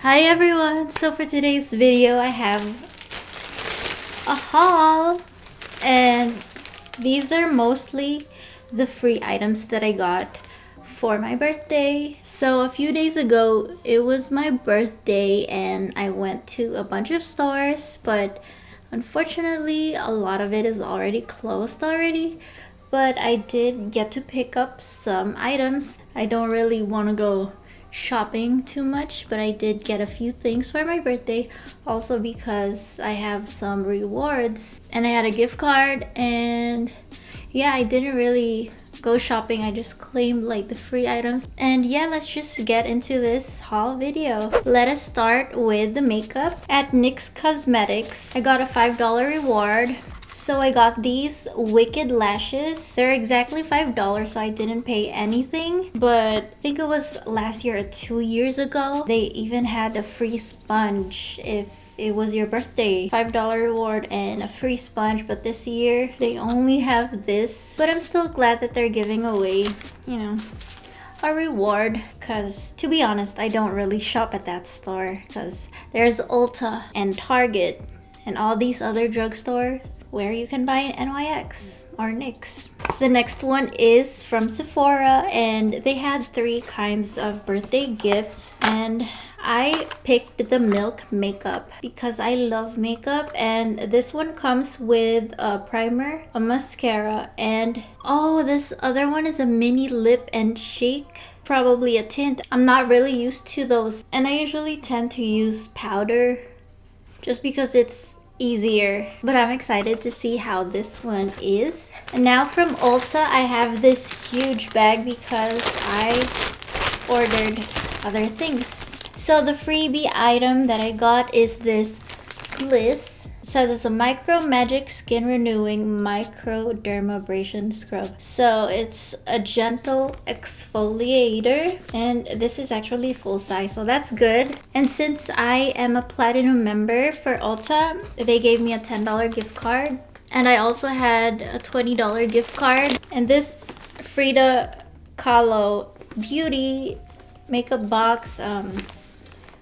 Hi everyone! So for today's video I have a haul, and these are mostly the free items that I got for my birthday. So a few days ago it was my birthday and I went to a bunch of stores, but unfortunately a lot of it is already closed already. But I did get to pick up some items. I don't really want to go shopping too much, but I did get a few things for my birthday, also because I have some rewards and I had a gift card. And yeah, I didn't really go shopping, I just claimed like the free items. And yeah, let's just get into this haul video. Let us start with the makeup. At Nyx Cosmetics I got a $5 reward. So I got these Wicked lashes. They're exactly $5, so I didn't pay anything. But I think it was last year or 2 years ago, they even had a free sponge if it was your birthday. $5 reward and a free sponge. But this year they only have this. But I'm still glad that they're giving away, you know, a reward, because to be honest, I don't really shop at that store because there's Ulta and Target and all these other drugstores where you can buy NYX or NYX. The next one is from Sephora, and they had 3 kinds of birthday gifts, and I picked the Milk makeup because I love makeup. And this one comes with a primer, a mascara, and oh, this other one is a mini lip and cheek, probably a tint. I'm not really used to those, and I usually tend to use powder just because it's easier, but I'm excited to see how this one is. And now from Ulta I have this huge bag because I ordered other things. So the freebie item that I got is this Bliss. It says it's a Micro Magic Skin Renewing Microdermabrasion Scrub. So it's a gentle exfoliator, and this is actually full size, so that's good. And since I am a platinum member for Ulta, they gave me a $10 gift card, and I also had a $20 gift card. And this Frida Kahlo Beauty makeup box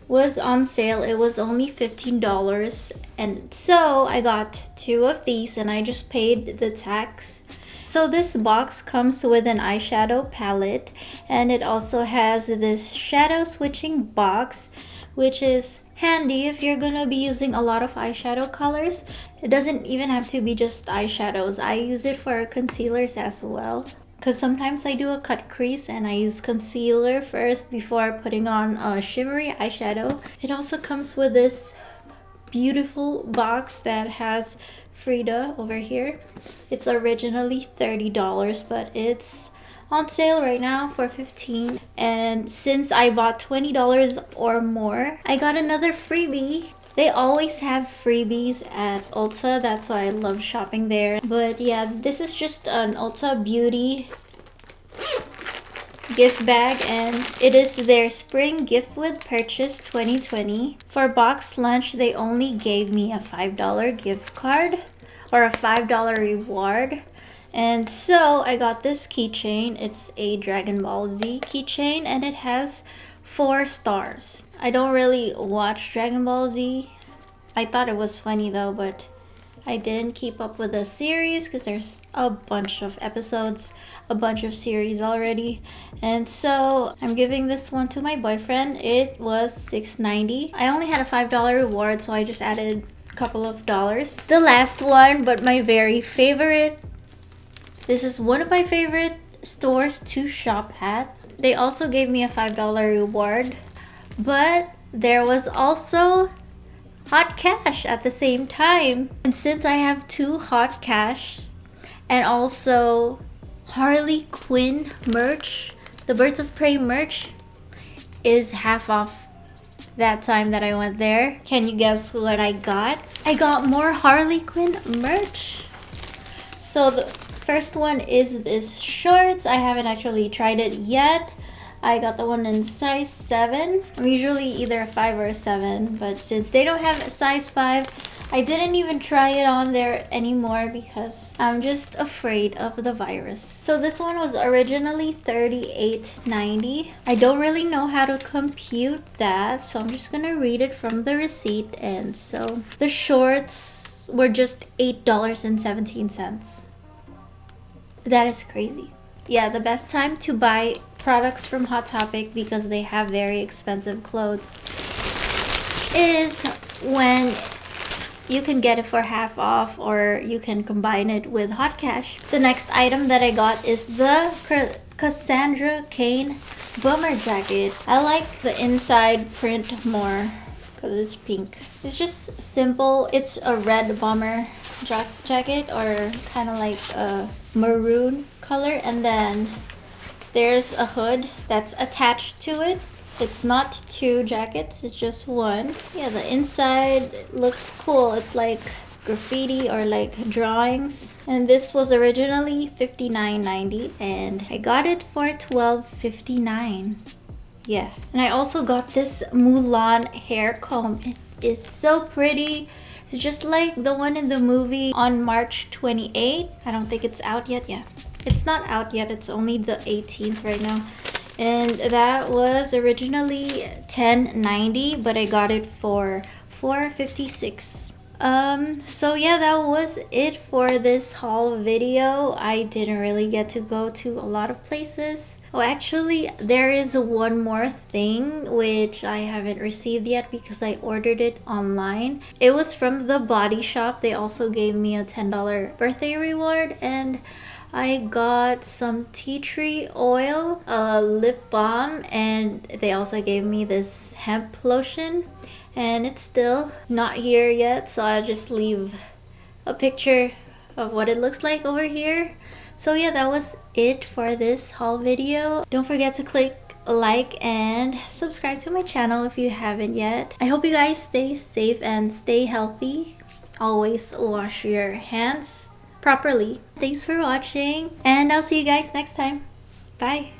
was on sale. It was only $15, and so I got 2 of these and I just paid the tax. So this box comes with an eyeshadow palette, and it also has this shadow switching box, which is handy if you're gonna be using a lot of eyeshadow colors. It doesn't even have to be just eyeshadows. I use it for concealers as well, because sometimes I do a cut crease and I use concealer first before putting on a shimmery eyeshadow. It also comes with this beautiful box that has Frida over here. It's originally $30, but it's on sale right now for $15. And since I bought $20 or more, I got another freebie. They always have freebies at Ulta, that's why I love shopping there. But yeah, this is just an Ulta Beauty gift bag, and it is their Spring Gift with Purchase 2020. For box lunch, they only gave me a $5 gift card or a $5 reward. And so I got this keychain. It's a Dragonball Z keychain, and it has 4 stars. I don't really watch Dragon Ball Z. I thought it was funny though, but I didn't keep up with the series because there's a bunch of episodes, a bunch of series already. And so I'm giving this one to my boyfriend. It was $6.90. I only had a $5 reward, so I just added a couple of dollars. The last one, but my very favorite. This is one of my favorite stores to shop at. They also gave me a $5 reward, but there was also hot cash at the same time. And since I have 2 hot cash and also Harley Quinn merch, the Birds of Prey merch is half off that time that I went there. Can you guess what I got? I got more Harley Quinn merch. So the first one is this shorts. I haven't actually tried it yet. I got the one in size 7. I'm usually either a 5 or a 7, but since they don't have a size 5, I didn't even try it on there anymore because I'm just afraid of the virus. So this one was originally $38.90. I don't really know how to compute that, so I'm just gonna read it from the receipt. And so the shorts were just $8.17. That is crazy. Yeah, the best time to buy products from Hot Topic, because they have very expensive clothes, is when you can get it for half off, or you can combine it with hot cash. The next item that I got is the Cassandra Cain bomber jacket. I like the inside print more because it's pink. It's just simple. It's a red bomber jacket, or kind of like a maroon color, and then there's a hood that's attached to it. It's not two jackets, it's just one. Yeah, the inside looks cool. It's like graffiti or like drawings. And this was originally $59.90 and I got it for $12.59. Yeah. And I also got this Mulan hair comb. It is so pretty. It's just like the one in the movie on March 28th. I don't think it's out yet. Yeah. It's not out yet. It's only the 18th right now. And that was originally $10.90, but I got it for $4.56. So yeah, that was it for this haul video. I didn't really get to go to a lot of places. Oh, actually, there is one more thing which I haven't received yet because I ordered it online. It was from the Body Shop. They also gave me a $10 birthday reward, and I got some tea tree oil, a lip balm, and they also gave me this hemp lotion. And it's still not here yet, so I'll just leave a picture of what it looks like over here. So yeah, that was it for this haul video. Don't forget to click like and subscribe to my channel if you haven't yet. I hope you guys stay safe and stay healthy. Always wash your hands properly. Thanks for watching, and I'll see you guys next time. Bye.